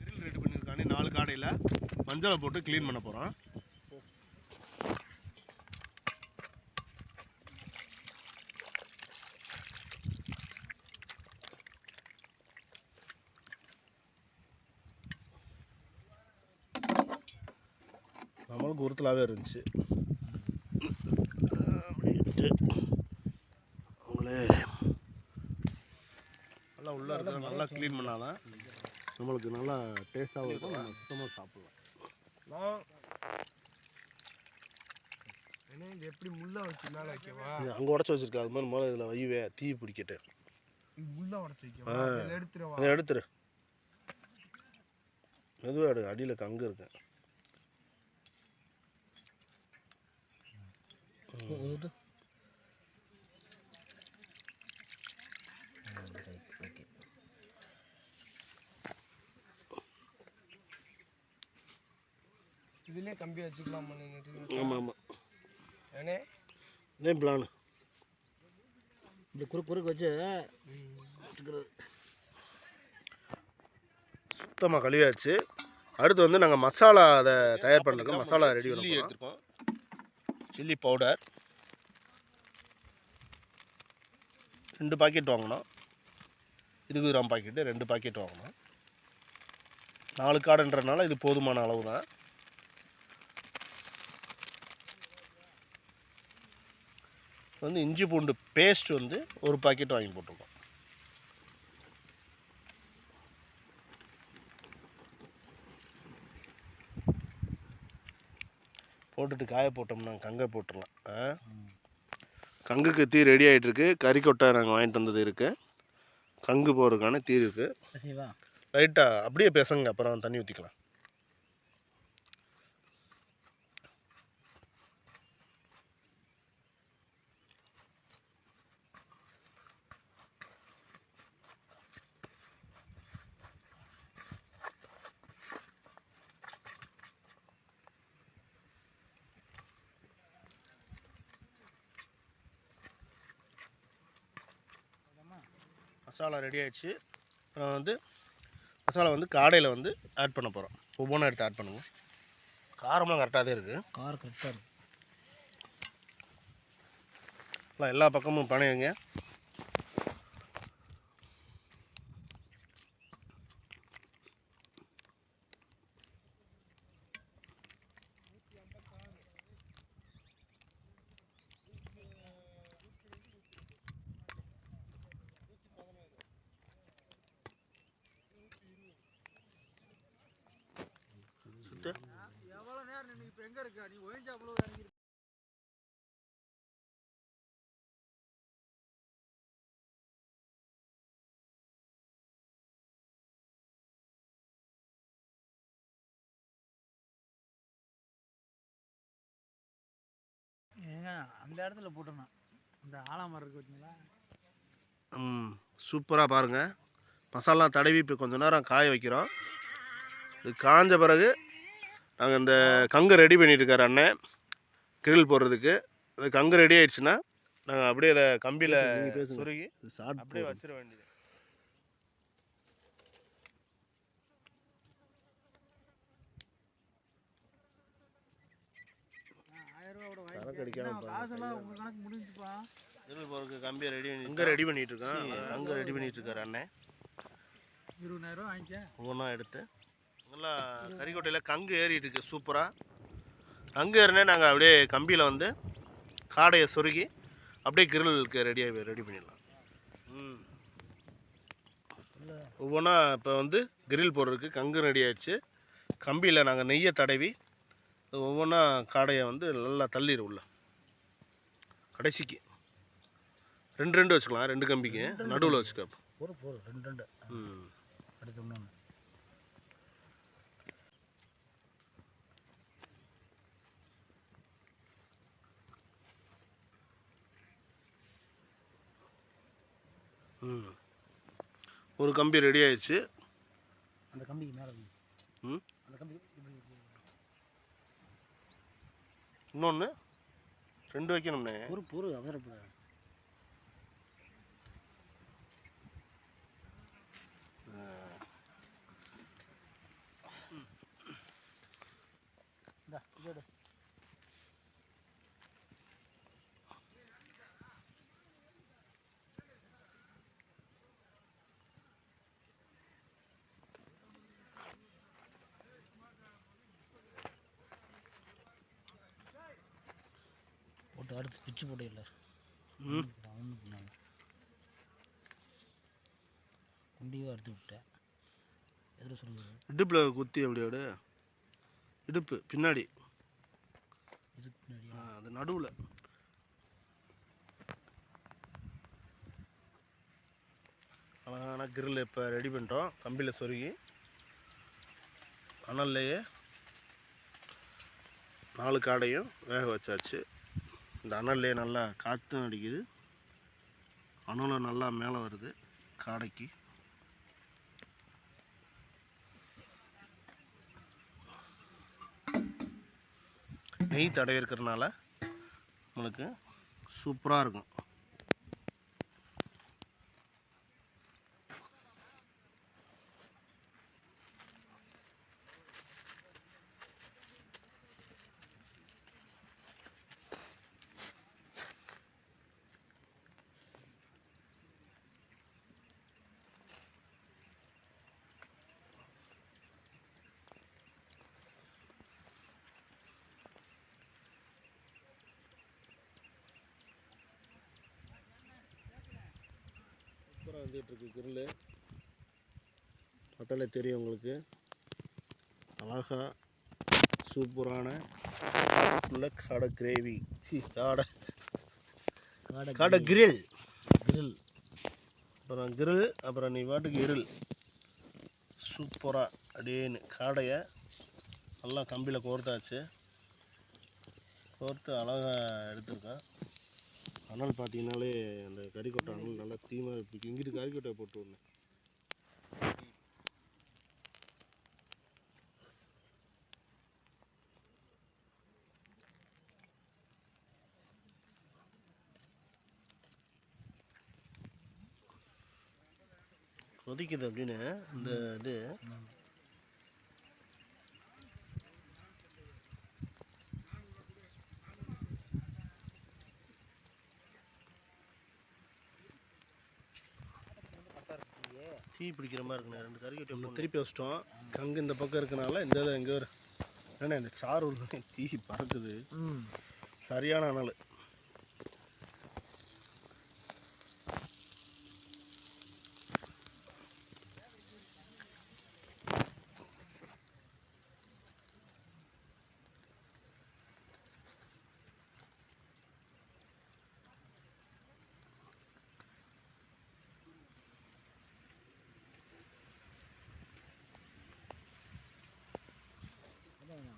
Grill ready பண்ணியிருக்கானே 4 காடையில் மஞ்சளை போட்டு clean பண்ண போகிறோம். நம்மளுக்கு உறுத்தலாகவே இருந்துச்சு. அப்படின்ட்டு அவங்களே நல்லா உள்ளே இருக்கிற நல்லா க்ளீன் பண்ணாதான் நம்மளுக்கு நல்லா டேஸ்ட்டாகவும் இருக்கும். நம்ம சுத்தமாக சாப்பிட்லாம். எப்படி முள்ள வச்சு மேலே வைக்கவா? அங்கே உடச்சி வச்சிருக்கேன். அது மாதிரி முதல்ல இதில் வைவே தீ பிடிக்கட்டு. முள்ள உடச்சி வைக்கவா? எடுத்துருவா. அதை எடுத்துரு. மெதுவாக எடு. அடியில் கங்கு இருக்கு. இதுலயே கம்பி வச்சுக்கலாம். ஆமாம் ஆமாம். ஏனே இதே பிளான் இப்படி குறுக்கு வச்சு சுத்தமாக கழுவியாச்சு. அடுத்து வந்து நாங்கள் மசாலா அதை தயார் பண்ணுறோம். மசாலா ரெடி பண்ணி எடுத்துருக்கோம். சில்லி பவுடர் 2 பாக்கெட் வாங்கினோம். 20 கிராம் பாக்கெட்டு 2 பாக்கெட் வாங்கினோம். 4 காடுன்றதுனால இது போதுமான அளவு தான். வந்து இஞ்சி பூண்டு பேஸ்ட் வந்து 1 பாக்கெட் வாங்கி போட்டிருக்கோம். போட்டுட்டு காய போட்டோம்னா கங்கை போட்டுடலாம். கங்குக்கு தீ ரெடி ஆகிட்டுருக்கு. கறிக்கொட்டை நாங்கள் வாங்கிட்டு வந்தது இருக்குது. கங்கு போகிறதுக்கான தீ இருக்குது. லைட்டாக அப்படியே பேசுங்க, அப்புறம் தண்ணி ஊற்றிக்கலாம். மசாலா ரெடி ஆகிடுச்சு. அப்புறம் வந்து மசாலா வந்து காடையில் வந்து ஆட் பண்ண போகிறோம். ஒவ்வொன்றா எடுத்து ஆட் பண்ணுவோம். காரம்லாம் கரெக்டாக தான் இருக்குது. காரம் கரெக்டாக இருக்குது. எல்லா பக்கமும் பனையுங்க. எவ்வளோ நேரம் நீ இப்போ எங்கே இருக்க? நீ ஒழிஞ்சா அவ்வளோ இறங்கி. அந்த இடத்துல போட்டோம்னா அந்த ஆலாமரம் இருக்கு பார்த்தீங்களா? சூப்பராக பாருங்கள். மசாலா தடவி இப்போ கொஞ்சம் நேரம் காய வைக்கிறோம். இது காஞ்ச பிறகு நாங்கள் இந்த கங்கு ரெடி பண்ணிட்டுருக்காரு அண்ணன் கிரில் போடுறதுக்கு. இந்த கங்கு ரெடி ஆகிடுச்சுன்னா நாங்கள் அப்படியே அதை கம்பியில் சுருகி அப்படியே வச்சிட வேண்டியது. கிரில் போகிறதுக்கு கம்பியை ரெடி பண்ணிட்டு இருக்கோம். கங்கு ரெடி பண்ணிட்டு இருக்காரு அண்ணன். 20,000 ரூபா வாங்கிக்க. ஒவ்வொன்றா எடுத்து நல்லா கறிக்கொட்டையில் கங்கு ஏறிட்டு இருக்கு. சூப்பராக கங்கு ஏறினே நாங்கள் அப்படியே கம்பியில் வந்து காடையை சொருகி அப்படியே கிரிலுக்கு ரெடி பண்ணிடலாம். ஒவ்வொன்றா இப்போ வந்து கிரில் போடுறதுக்கு கங்கு ரெடி ஆகிடுச்சு. கம்பியில் நாங்கள் நெய்யை தடவி ஒவ்வொன்றா காடையை வந்து நல்லா தள்ளிடு உள்ள. கடைசிக்கு 2 வச்சுக்கலாம். 2 கம்பிக்கு நடுவில் வச்சுக்க. போகிற 2 அடுத்து ஒன்று. ஒரு கம்பி ரெடி ஆயிடுச்சு. அந்த கம்பிக்கு மேலே அந்த கம்பி இன்னொன்று 2 வைக்கணும்னே. பொறு அவசரப்படாது. கேடு போட்டு அறுத்து பிச்சு போட்டே இல்லை ம் குண்டியும் அறுத்து விட்டேன் எதில் சொல்லுது இடுப்பில் குத்தி அப்படியோட இடுப்பு பின்னாடி இதுக்கு பின்னாடியா அது நடுவில் அழகான கிரில் இப்போ ரெடி பண்ணிட்டோம் கம்பியில் சொருகி அனல்லையே 4 காடையும் வேக வச்சாச்சு. இந்த அனல்லையே நல்லா காற்றும் அடிக்குது, அனலும் நல்லா மேலே வருது காடைக்கு. நெய் தடவி இருக்கிறதுனால நம்மளுக்கு சூப்பராக இருக்கும். சூப்பராக வந்துட்டுருக்கு கிரில்லு. பட்டலை தெரியும் உங்களுக்கு. அழகா சூப்பரான உள்ள காடை கிரேவி, காடை கிரில் கிரில், அப்புறம் கிரில், அப்புறம் நீ பாட்டுக்கு இருள். சூப்பராக அப்படியேன்னு காடையை நல்லா கம்பியில் கோர்த்தாச்சு. கோர்த்து அழகாக எடுத்துருக்கேன். அனல் பார்த்தீங்கன்னாலே அந்த கறிக்கொட்டை அனல் நல்லா தீமாக இருக்குது. இங்கிட்டு கறிக்கொட்டையை போட்டு ஒன்று கொதிக்குது அப்படின்னு இந்த இது தீ பிடிக்கிற மாதிரி இருக்குண்ணே. 2 கறிக்கொட்டை திருப்பி வச்சிட்டோம். கங்கு இந்த பக்கம் இருக்கனால இந்த இதில் எங்கே ஒரு ஏன்னா இந்த சாறு உள்ள தீ பறக்குது. சரியான அனல்.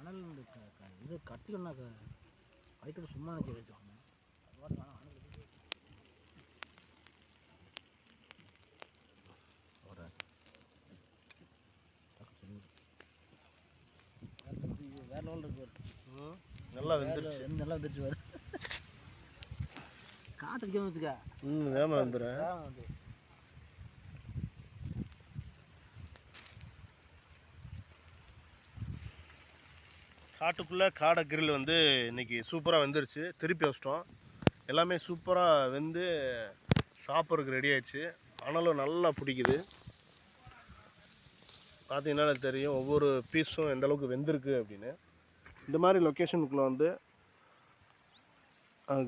அனல் இது கட்டிலன்னா வயிற்று சும்மா நினச்சி வச்சுக்கோங்க. வேற லெவலில் இருக்கு. நல்லா வெந்துருச்சு. நல்லா வந்துருச்சு வேறு. காற்று அடிக்காம வச்சுக்க. வேமா வந்துடுறேன். வந்து காட்டுக்குள்ளே காடை கிரில் வந்து இன்றைக்கி சூப்பராக வெந்துருச்சு. திருப்பி வச்சிட்டோம். எல்லாமே சூப்பராக வெந்து சாப்பிட்றதுக்கு ரெடி ஆயிடுச்சு. அனலும் நல்லா பிடிக்குது. பார்த்தீங்கன்னா தெரியும் ஒவ்வொரு பீஸும் எந்த அளவுக்கு வெந்திருக்கு அப்படின்னு. இந்த மாதிரி லொக்கேஷனுக்குள்ளே வந்து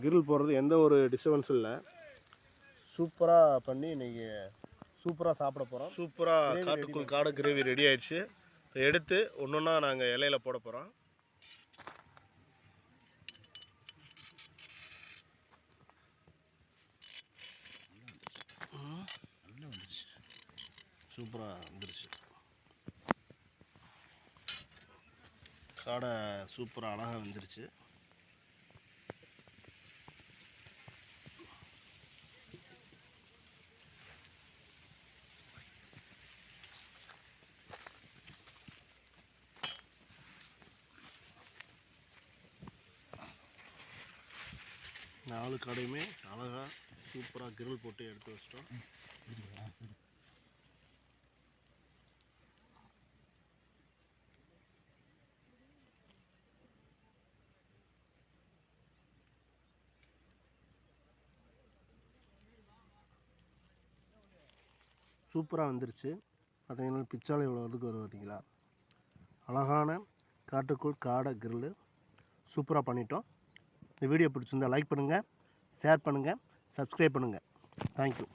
கிரில் போடுறது எந்த ஒரு டிஸ்டர்பன்ஸும் இல்லை. சூப்பராக பண்ணி இன்றைக்கி சூப்பராக சாப்பிட போகிறோம். சூப்பராக காட்டுக்குள் காடை கிரேவி ரெடி ஆயிடுச்சு. எடுத்து ஒன்று ஒன்றா நாங்கள் இலையில போட போகிறோம். நல்லா வந்துருச்சு. சூப்பராக வந்துருச்சு. காடை சூப்பராக அழகாக வந்துருச்சு. நாலு காடையுமே அழகாக சூப்பராக கிரில் போட்டு எடுத்து வச்சிட்டோம். சூப்பராக வந்துருச்சு. பார்த்தீங்கன்னா பிச்சாலை இவ்வளோ இதுக்கு வரும் பார்த்தீங்களா. அழகான காட்டுக்குள் காடை கிரில்லு சூப்பராக பண்ணிட்டோம். இந்த வீடியோ பிடிச்சிருந்தா லைக் பண்ணுங்கள், ஷேர் பண்ணுங்கள், சப்ஸ்கிரைப் பண்ணுங்கள். தேங்க்யூ.